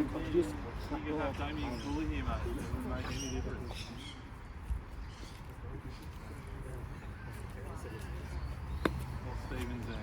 can have Damien Cooley here, mate. It doesn't make any difference. Stevens in.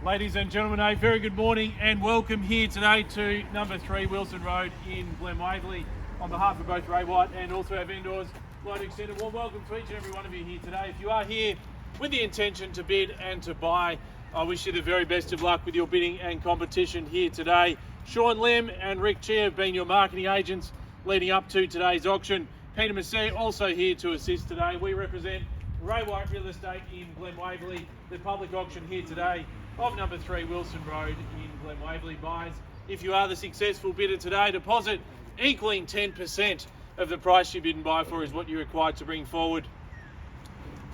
Ladies and gentlemen, a very good morning and welcome here today to number 3 Wilson Road in Glen Waverley. On behalf of both Ray White and also our vendors, I'd extend a warm welcome to each and every one of you here today. If you are here with the intention to bid and to buy, I wish you the very best of luck with your bidding and competition here today. Shaun Lim and Cheah have been your marketing agents leading up to today's auction. Peter Massey also here to assist today. We represent Ray White Real Estate in Glen Waverley. The public auction here today of number 3 Wilson Road in Glen Waverley buys. If you are the successful bidder today, deposit equaling 10% of the price you bid and buy for is what you're required to bring forward.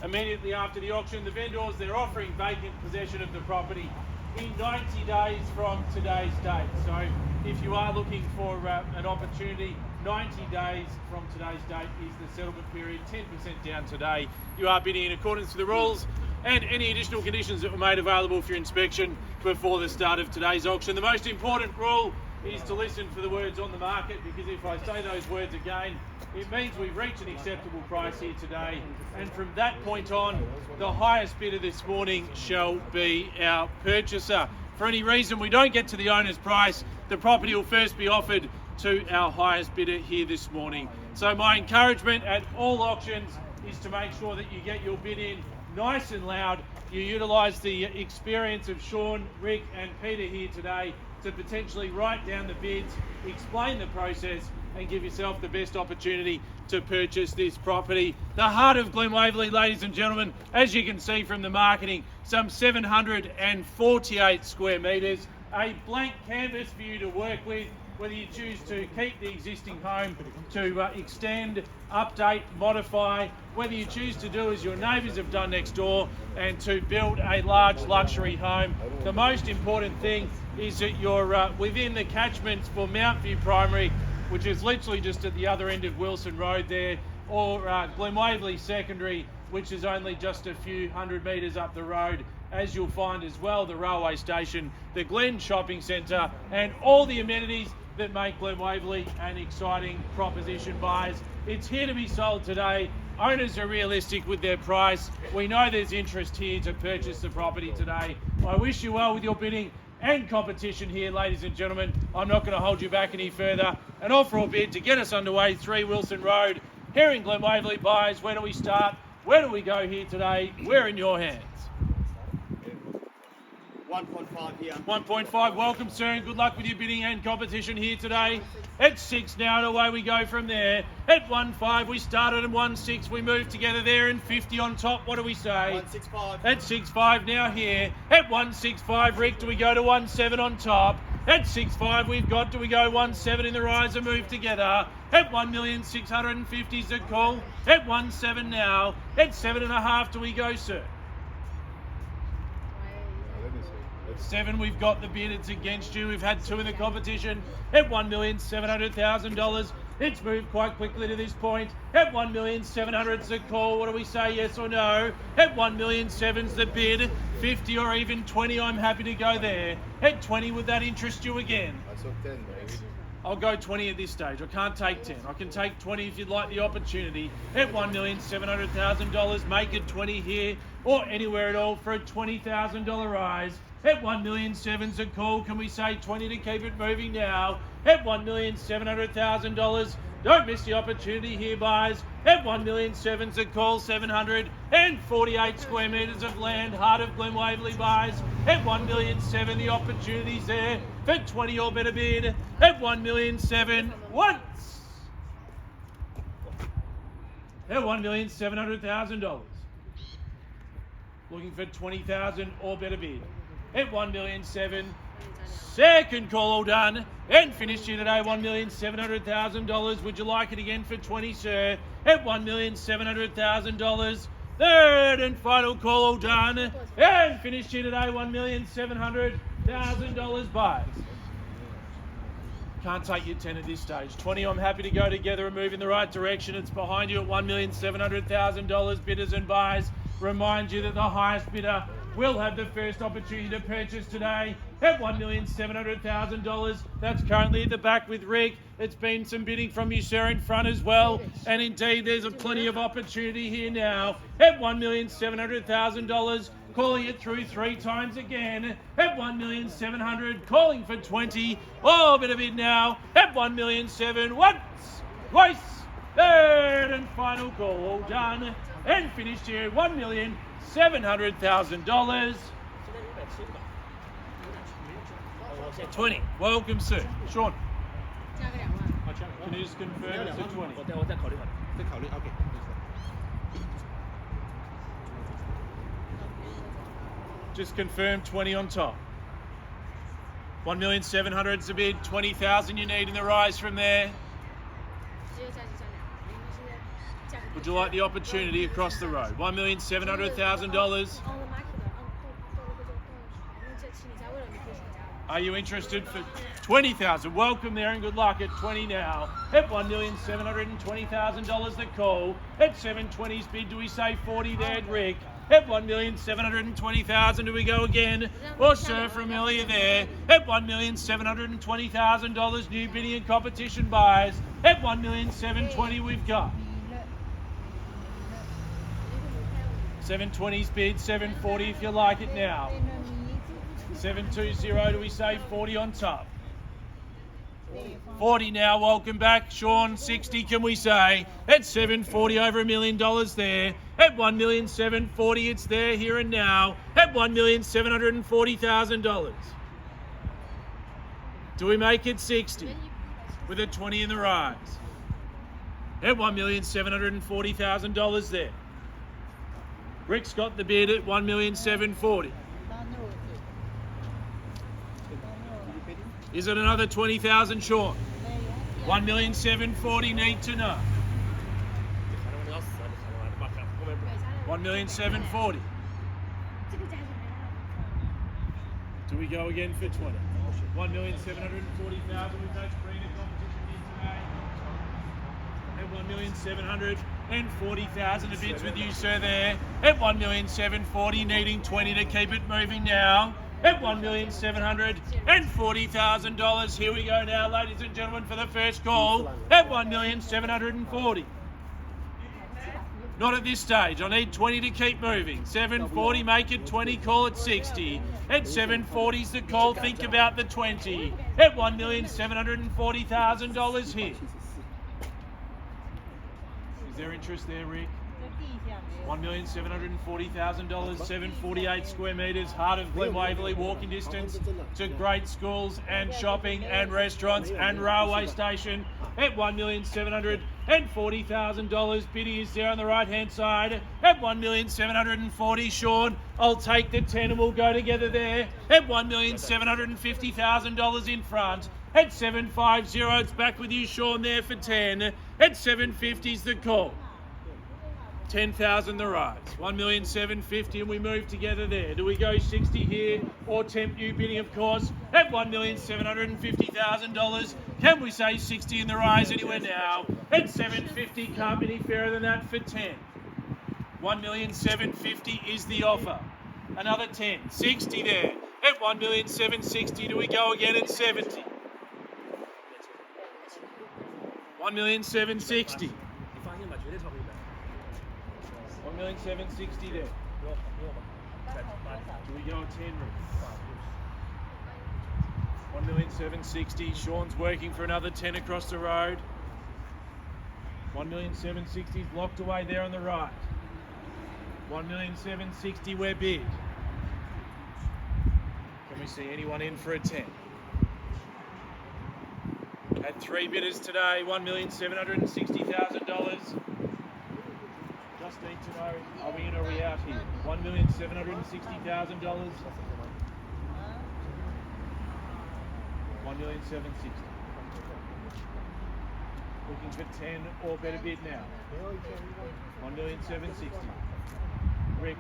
Immediately after the auction, the vendors, they're offering vacant possession of the property in 90 days from today's date. So if you are looking for an opportunity, 90 days from today's date is the settlement period, 10% down today. You are bidding in accordance to the rules and any additional conditions that were made available for your inspection before the start of today's auction. The most important rule is to listen for the words on the market, because if I say those words again, it means we've reached an acceptable price here today. And from that point on, the highest bidder this morning shall be our purchaser. For any reason we don't get to the owner's price, the property will first be offered to our highest bidder here this morning. So my encouragement at all auctions is to make sure that you get your bid in nice and loud. You utilise the experience of Shaun, Rick and Peter here today to potentially write down the bids, explain the process and give yourself the best opportunity to purchase this property. The heart of Glen Waverley, ladies and gentlemen, as you can see from the marketing, some 748 square metres, a blank canvas for you to work with, whether you choose to keep the existing home, to extend, update, modify, whether you choose to do as your neighbours have done next door and to build a large luxury home. The most important thing is that you're within the catchments for Mount View Primary, which is literally just at the other end of Wilson Road there, or Glen Waverley Secondary, which is only just a few hundred metres up the road. As you'll find as well, the railway station, the Glen Shopping Centre and all the amenities that make Glen Waverley an exciting proposition buys. It's here to be sold today. Owners are realistic with their price. We know there's interest here to purchase the property today. I wish you well with your bidding and competition here, ladies and gentlemen. I'm not going to hold you back any further. An offer or bid to get us underway, 3 Wilson Road, here in Glen Waverley buys. Where do we start? Where do we go here today? We're in your hands. 1.5 here. 1.5, welcome sir, and good luck with your bidding and competition here today. At 6 now, and away we go from there. At 1.5, we started at 1.6, we moved together there, and 50 on top, what do we say? 1.65. At 6.5 now here. At 1.65, Rick, do we go to 1.7 on top? At 6.5 we've got, do we go 1.7 in the rise and move together? At 1,650,000 is the call. At 1.7 now. At 7.5 do we go, sir? 7, we've got the bid, it's against you. We've had 2 in the competition. At $1,700,000. It's moved quite quickly to this point. At 1,700,000's the call. What do we say, yes or no? At 1,700,000's the bid. 50 or even 20, I'm happy to go there. At 20, would that interest you again? I took 10, maybe. I'll go 20 at this stage. I can't take 10. I can take 20 if you'd like the opportunity. At $1,700,000, make it 20 here or anywhere at all for a $20,000 rise. At 1,700,000's a call. Can we say 20 to keep it moving now? At $1,700,000. Don't miss the opportunity here, buys. At 1,700,000's a call. 748 square metres of land. Heart of Glen Waverley buys. At 1,700,000, the opportunity's there for 20 or better bid. At 1,700,000 once. At $1,700,000. Looking for 20,000 or better bid. At 1,700,000. Second call all done and finished here today. $1,700,000. Would you like it again for 20, sir? At $1,700,000. Third and final call all done and finished here today. $1,700,000 buys. Can't take you 10 at this stage. 20, I'm happy to go together and move in the right direction. It's behind you at $1,700,000. Bidders and buyers. Remind you that the highest bidder will have the first opportunity to purchase today at $1,700,000. That's currently at the back with Rick. It's been some bidding from you, sir, in front as well. And indeed, there's plenty of opportunity here now at $1,700,000. Calling it through 3 times again at $1,700,000. Calling for 20. Oh, bit of bid now at $1,700,000. Once, twice, third and final call. All done and finished here at $1,700,000. 20. Welcome, sir. Shaun, 加个2万。 can you just confirm it's a 20? 我再考虑考虑，再考虑 OK。 Just confirm 20 on top. 1,700,000 is a bid. 20,000 you need in the rise from there. 直接价值上2万，因为现在价格。 Would you like the opportunity across the road? $1,700,000. Are you interested for 20,000? Welcome there and good luck at 20 now. At $1,720,000 the call. At 720's bid, do we say 40 there, Rick? At $1,720,000, do we go again? Or sir from earlier there. At $1,720,000, new bidding and competition buys. At $1,720,000 we've got. 720's bid, 740 if you like it now. 720, do we say 40 on top? 40 now, welcome back. Shaun, 60 can we say? At 740, over $1 million there. At $1,740,000, it's there, here and now. At $1,740,000. Do we make it 60? With a 20 in the rise. At $1,740,000 there. Rick's got the bid at $1,740,000. Is it another 20,000, Shaun? 1,740,000, need to know. 1,740,000. Do we go again for 20? 1,740,000 with that screen of competition here today. At 1,740,000 the bids with you, sir, there. At 1,740,000, needing 20 to keep it moving now. At $1,740,000. Here we go now, ladies and gentlemen, for the first call. At $1,740,000. Not at this stage. I need 20 to keep moving. 740, make it 20, call it 60. At 740's the call, think about the 20. At $1,740,000 here. Is there interest there, Rick? $1,740,000, 748 square metres, heart of Glen Waverley, walking distance to great schools and shopping and restaurants and railway station at $1,740,000. Bidding is there on the right hand side at $1,740,000. Shaun, I'll take the 10 and we'll go together there at $1,750,000 in front. At 750, it's back with you, Shaun, there for 10. At 750's the call. 10,000 the rise. 1,750,000 and we move together there. Do we go 60 here or tempt you bidding, of course, at $1,750,000? Can we say 60 in the rise anywhere now? At 750, can't be any fairer than that for 10. 1,750,000 is the offer. Another 10. 60 there. At 1,760,000, do we go again at 70? 1,760,000. 1,760,000 there. Do we go at 10? 1,760,000. Shaun's working for another 10 across the road. 1,760,000 blocked away there on the right. 1,760,000 we're bid. Can we see anyone in for a 10? Had 3 bidders today, $1,760,000. Just need to know, are we in or are we out here? $1,760,000. 1,760,000. Looking for 10 or better bid now. 1,760,000.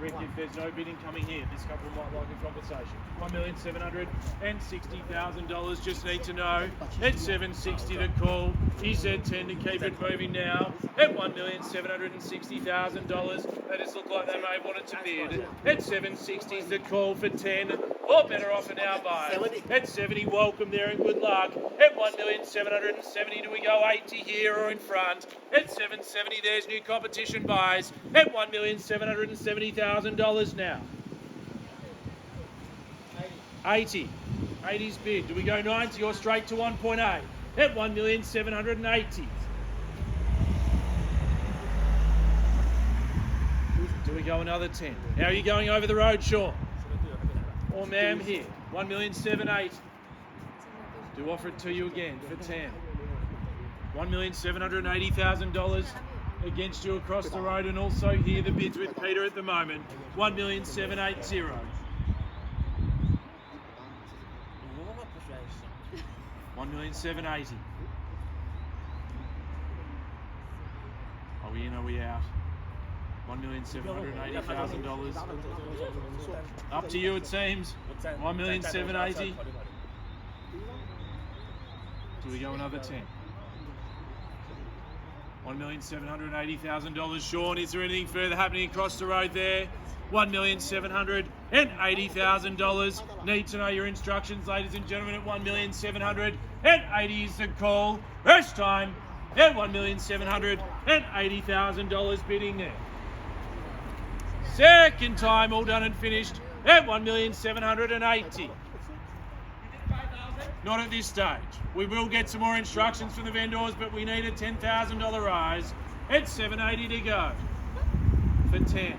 Rick, if there's no bidding coming here, this couple might like a conversation. $1,780,000. Just need to know at 760 to call. He said 10 to keep it moving now. At $1,760,000. They just look like they may have wanted to bid. At 760 is the call for 10. Or better off an hour buy. At 70, welcome there and good luck. At 1,770, do we go 80 here or in front? At 770, there's new competition buys. At $1,770,000 now. 80. 80's bid. Do we go 90 or straight to 1.8? At 1,780. Do we go another 10? How are you going over the road, Shaun? Or ma'am here? 1,780,000. Do offer it to you again for 10. $1,780,000 against you across the road, and also here the bids with Peter at the moment. 1,780,000. 1,780,000. Are we in? Are we out? $1,780,000. Up to you, it seems. 1,780,000. Do we go another 10? $1,780,000. Shaun, is there anything further happening across the road there? $1,780,000. Need to know your instructions, ladies and gentlemen, at $1,780,000 is the call. First time at $1,780,000 bidding there. Second time, all done and finished at $1,780,000. Not at this stage. We will get some more instructions from the vendors, but we need a $10,000 rise at $780,000 to go for 10.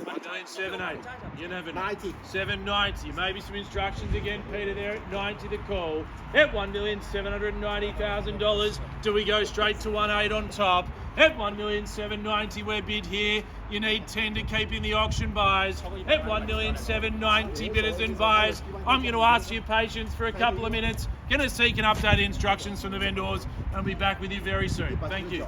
$1,780,000. You never know. 90. 790. Maybe some instructions again, Peter, there at 90 the call. At $1,790,000. Do we go straight to 1.8 on top? At $1,790,000 we're bid here. You need 10 to keep in the auction buys. At $1,790,000 bidders and buyers. I'm going to ask for your patience for a couple of minutes. Going to seek and update instructions from the vendors, and I'll be back with you very soon. Thank you.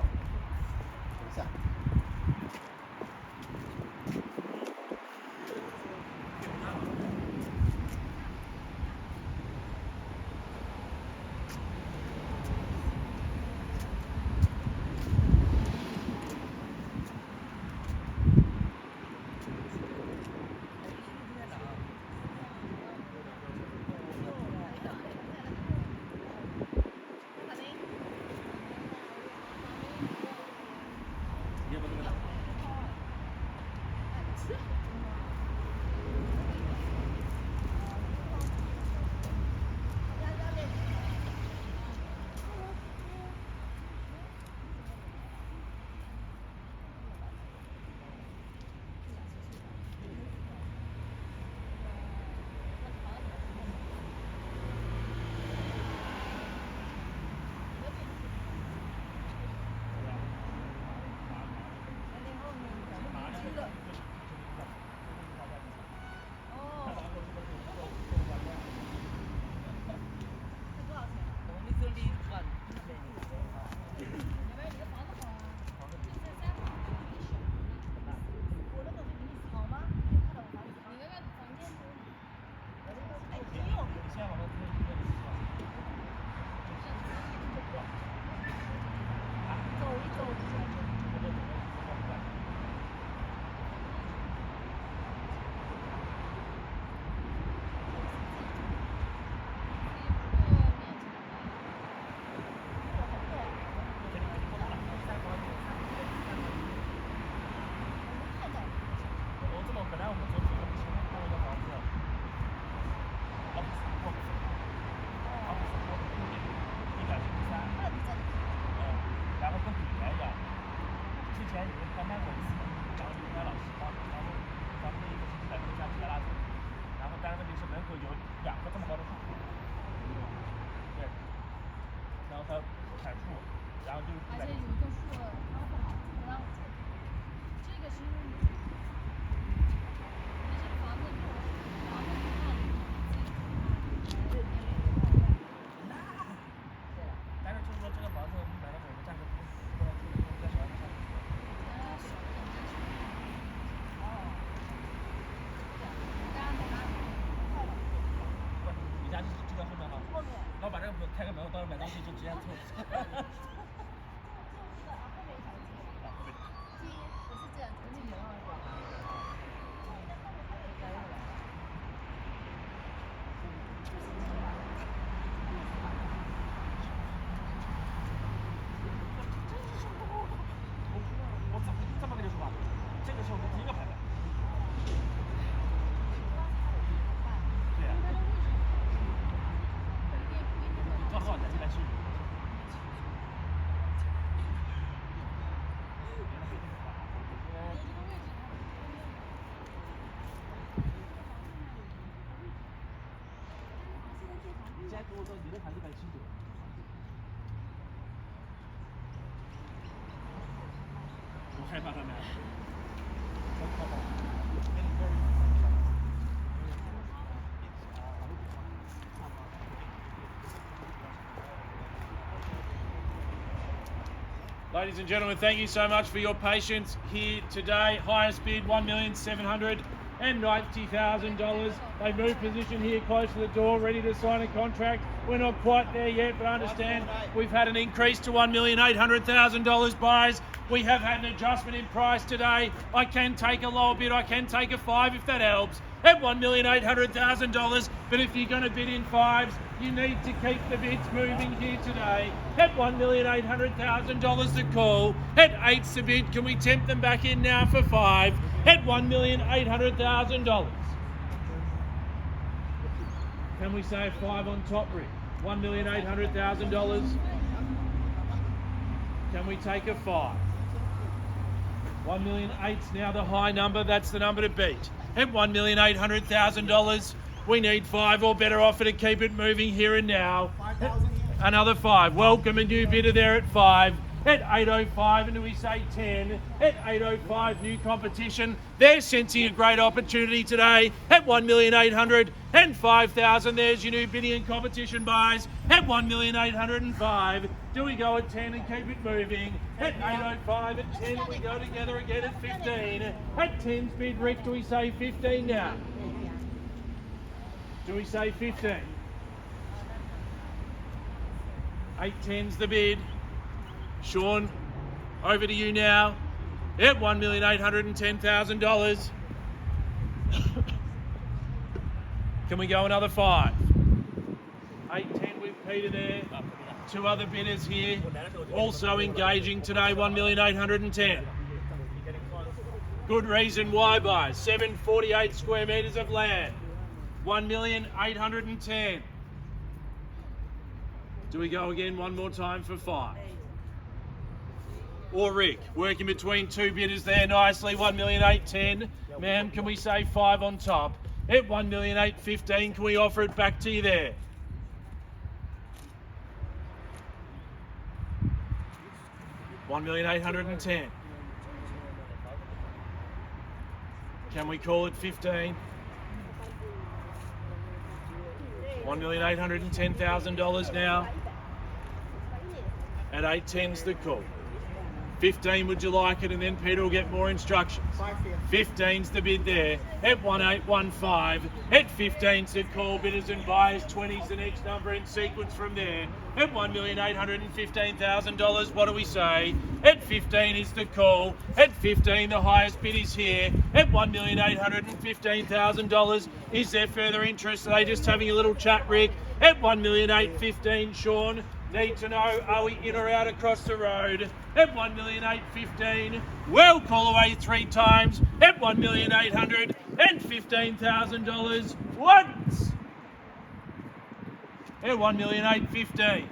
干脆就直接做。我这么跟你说吧，这个是我们第一个排的。对呀。多少再进来去？你现在给我说你的盘子170。我害怕他们。Ladies and gentlemen, thank you so much for your patience here today. Highest bid, $1,790,000. They move position here close to the door, ready to sign a contract. We're not quite there yet, but understand we've had an increase to $1,800,000 buyers. We have had an adjustment in price today. I can take a lower bid, I can take a 5 if that helps, at $1,800,000. But if you're going to bid in 5s, you need to keep the bids moving here today. At $1,800,000 the call. At 8's the bid. Can we tempt them back in now for 5? At $1,800,000. Can we say 5 on top, Rick? $1,800,000. Can we take a 5? 1,008,000's now the high number. That's the number to beat. At $1,800,000, we need 5 or better offer to keep it moving here and now. Another 5. Welcome a new bidder there at 5. At 8.05, and do we say 10? At 8.05, new competition. They're sensing a great opportunity today. At 1,800,000 and 5,000. There's your new bidding and competition buys. At 1,805,000. Do we go at 10 and keep it moving? At 8.05, at 10, we go together again at 15. At 10's bid, Rick, do we say 15 now? Do we say 15? 8.10's the bid. Shaun, over to you now. At $1,810,000. Can we go another 5? 8.10 with Peter there. 2 other bidders here, also engaging today, $1,810,000. Good reason why buy. 748 square metres of land. $1,810,000. Do we go again one more time for 5? Or Rick, working between 2 bidders there nicely, $1,810,000. Ma'am, can we say 5 on top? At $1,815,000, can we offer it back to you there? $1,810,000. Can we call it 15? $1,810,000 now. At 8.10's the call. 15, would you like it? And then Peter will get more instructions. 15's the bid there. At 1,815. At 15's the call. Bidders and buyers. 20's the next number in sequence from there. At $1,815,000. What do we say? At 15 is the call. At 15, the highest bid is here. At $1,815,000. Is there further interest? Are they just having a little chat, Rick? At $1,815,000, Shaun. Need to know, are we in or out across the road? At $1,815,000. Well, call away 3 times. At $1,815,000 once. At $1,815,000.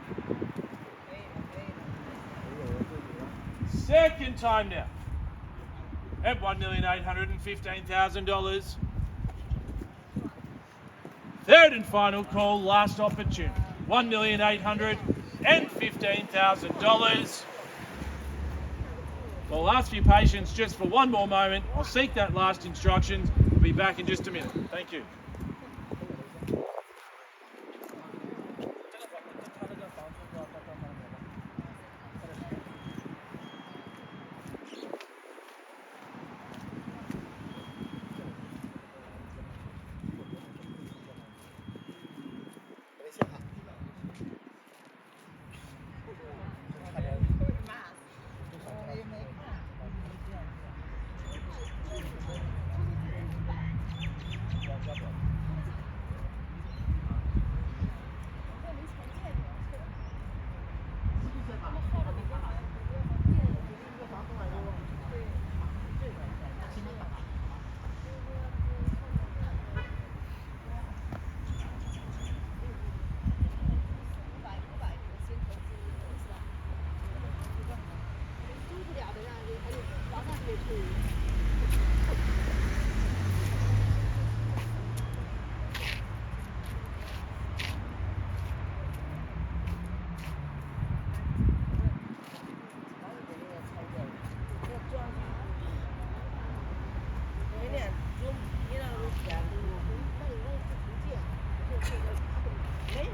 Second time now. At $1,815,000. Third and final call, last opportunity. $1,815,000. Well, I'll ask for your patience just for one more moment. I'll seek that last instructions. We'll be back in just a minute. Thank you.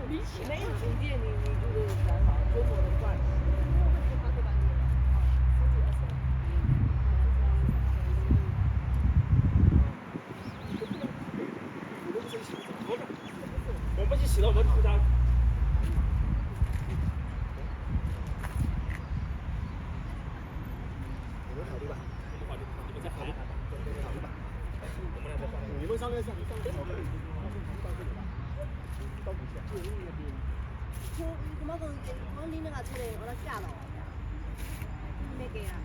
没有主见，你就是很好，周末的惯。我们去洗了我们裤裆。你们再考虑吧。你们商量一下，我讲你那个车嘞，我来嫁了，没给啊？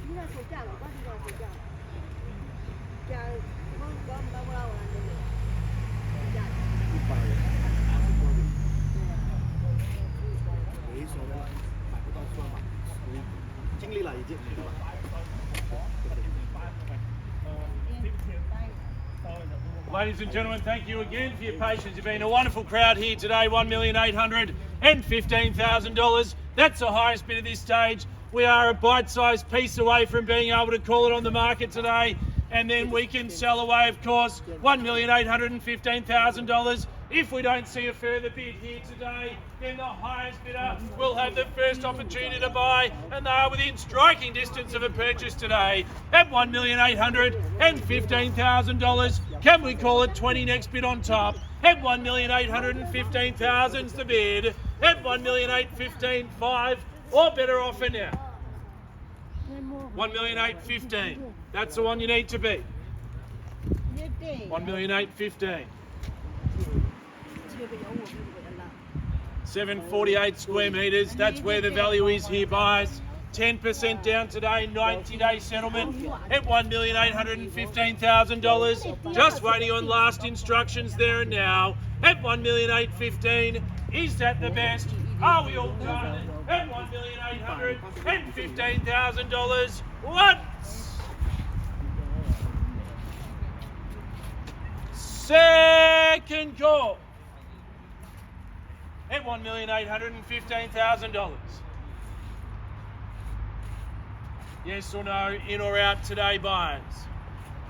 你那手嫁了，我这个手嫁了，嫁我唔把我拉我来那个，嫁。没说的了，买不到算嘛，尽力了已经，对吧？ Ladies and gentlemen, thank you again for your patience. You've been a wonderful crowd here today. $1,815,000. That's the highest bid at this stage. We are a bite-sized piece away from being able to call it on the market today. And then we can sell away, of course, $1,815,000. If we don't see a further bid here today, then the highest bidder will have the first opportunity to buy, and they are within striking distance of a purchase today at $1,815,000. Can we call it 20 next bid on top? At $1,815,000 is the bid. At $1,815,500 or better offer now. $1,815,000. That's the one you need to beat. $1,815,000. 748 square metres, that's where the value is here, buyers. 10% down today, 90-day settlement at $1,815,000. Just waiting on last instructions there and now at $1,815,000. Is that the best? Are we all done at $1,815,000? What? Second call at $1,815,000. Yes or no, in or out today, buyers?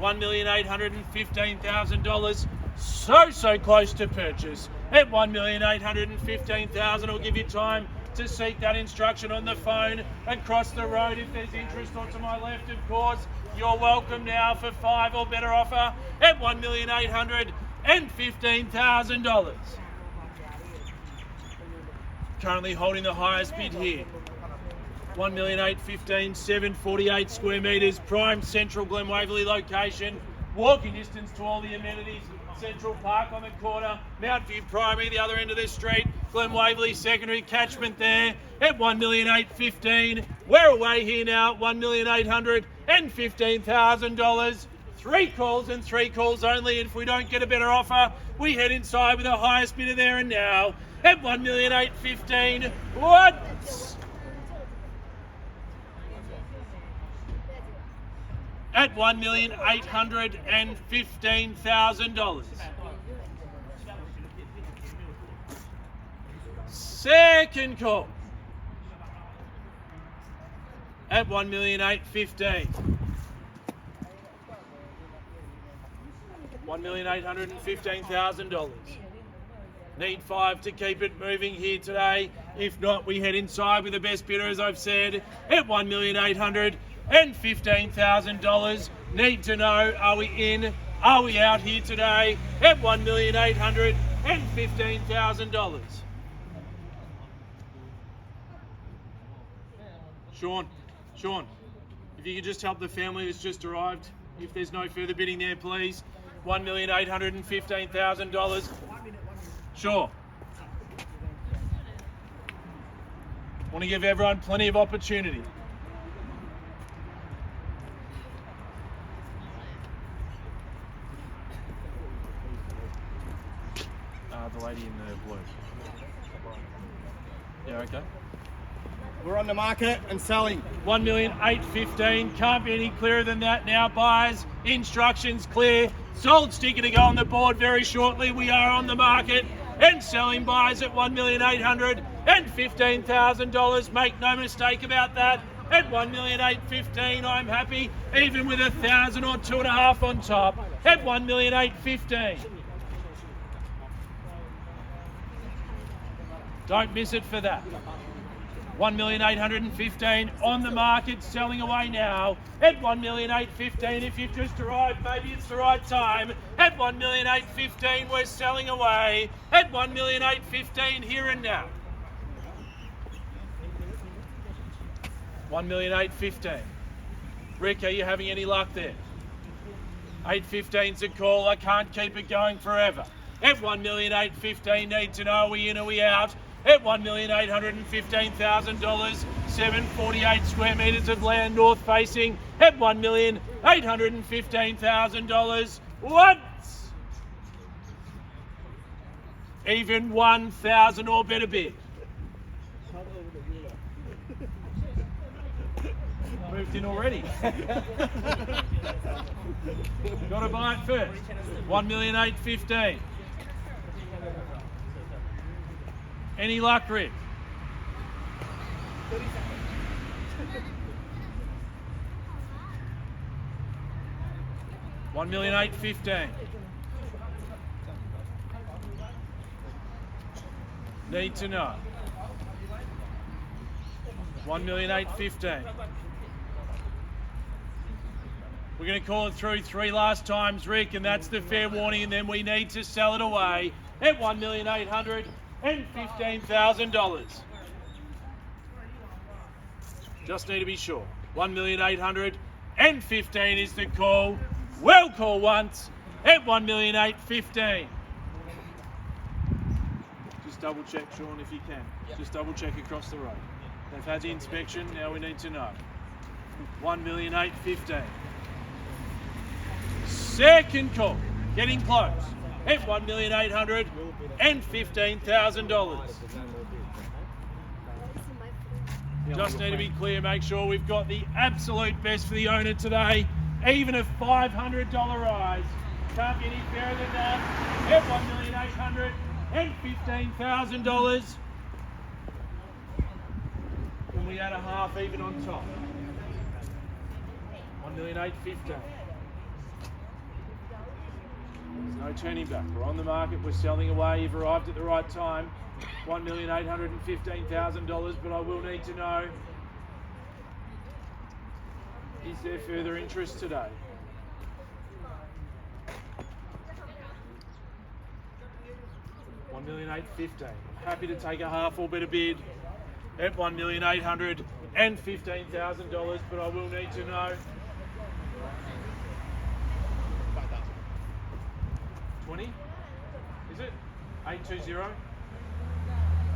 $1,815,000. So close to purchase at $1,815,000. I'll give you time to seek that instruction on the phone and cross the road if there's interest, or to my left, of course. You're welcome now for 5 or better offer at $1,815,000. Currently holding the highest bid here. $1,815,000, 748 square metres, prime central Glen Waverley location, walking distance to all the amenities, Central Park on the corner, Mount View Primary, the other end of the street, Glen Waverley secondary catchment there at $1,815,000. We're away here now at $1,815,000. 3 calls and 3 calls only. If we don't get a better offer, we head inside with the highest bidder there and now at $1,815,000. What? At $1,815,000. Second call at $1,815,000. $1,815,000. Need 5 to keep it moving here today. If not, we head inside with the best bidder, as I've said, at $1,815,000. Need to know, are we in? Are we out here today at $1,815,000? Shaun, if you could just help the family that's just arrived, if there's no further bidding there, please. $1,815,000. Sure. Want to give everyone plenty of opportunity. The lady in the blue. Yeah, okay. We're on the market and selling. $1,815,000. Can't be any clearer than that now, buyers. Instructions clear. Sold sticker to go on the board very shortly. We are on the market and selling, buyers, at $1,815,000. Make no mistake about that. At $1,815,000, I'm happy, even with 1,000 or 2.5 on top. At $1,815,000. Don't miss it for that. 1,815,000 on the market, selling away now at 1,815,000. If you've just arrived, maybe it's the right time. At 1,815,000, we're selling away at 1,815,000 here and now. 1,815,000. Rick, are you having any luck there? 815's a call. I can't keep it going forever. At 1,815,000, need to know, are we in, are we out? At $1,815,000, 748 square metres of land north facing. At $1,815,000 once. Even 1,000 or better bid. Moved in already. Got to buy it first. 1,815,000. Any luck, Rick? $1,815,000. Need to know. 1,815,000. We're going to call it through 3 last times, Rick, and that's the fair warning, and then we need to sell it away at $1,815,000. Just need to be sure. 1,815,000 is the call. Well call once at 1,815,000. Just double check, Sean, if you can. Just double check across the road. They've had the inspection, now we need to know. 1,815,000. Second call, getting close at $1,815,000. Just need to be clear, make sure we've got the absolute best for the owner today. Even a $500 rise. Can't be any fairer than that at $1,815,000. And we add a half even on top. 1,815,000. There's no turning back. We're on the market, we're selling away. You've arrived at the right time. $1,815,000, but I will need to know, is there further interest today? $1,815,000. I'm happy to take a half or better bid at $1,815,000, but I will need to know. 20? Is it? 820?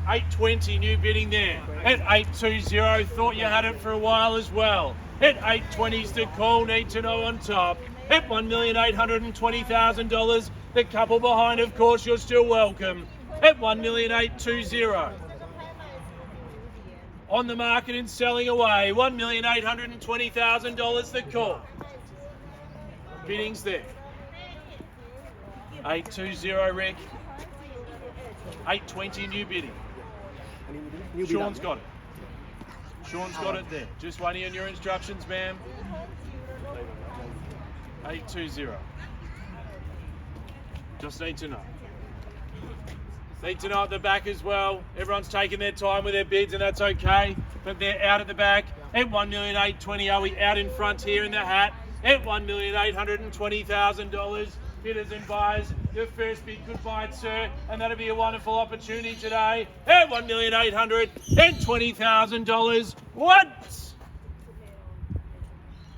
820 new bidding there. At 820, thought you had it for a while as well. At 820's the call, need to know on top. At $1,820,000, the couple behind, of course, you're still welcome. At $1,820. On the market and selling away, $1,820,000 the call. Bidding's there. 820, Rick. 820 new bidding. Sean's got it. Sean's got it there. Just waiting on your instructions, ma'am. 820. Just need to know. Need to know at the back as well. Everyone's taking their time with their bids, and that's okay. But they're out at the back at $1,820,000. Are we out in front here in the hat at $1,820,000? Bidders and buyers, your first bid, could buy it, sir, and that'll be a wonderful opportunity today at $1,820,000. What?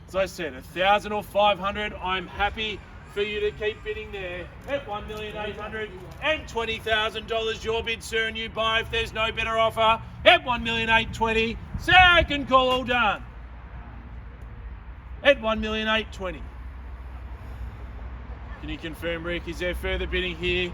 As I said, 1,000 or 500, I'm happy for you to keep bidding there at $1,820,000. Your bid, sir, and you buy if there's no better offer at $1,820,000. Second call, all done at $1,820,000. Can you confirm, Rick, is there further bidding here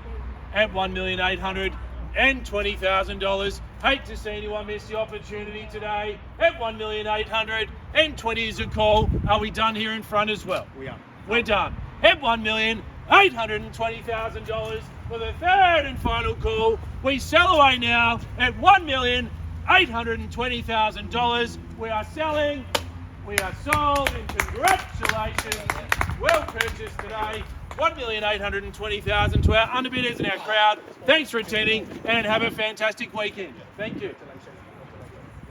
at $1,820,000? Hate to see anyone miss the opportunity today at $1,820,000 is a call. Are we done here in front as well? We are. We're done. At $1,820,000 for the third and final call. We sell away now at $1,820,000. We are selling. We are sold, and congratulations. Well purchased today $1,820,000 to our underbidders and our crowd. Thanks for attending and have a fantastic weekend. Thank you.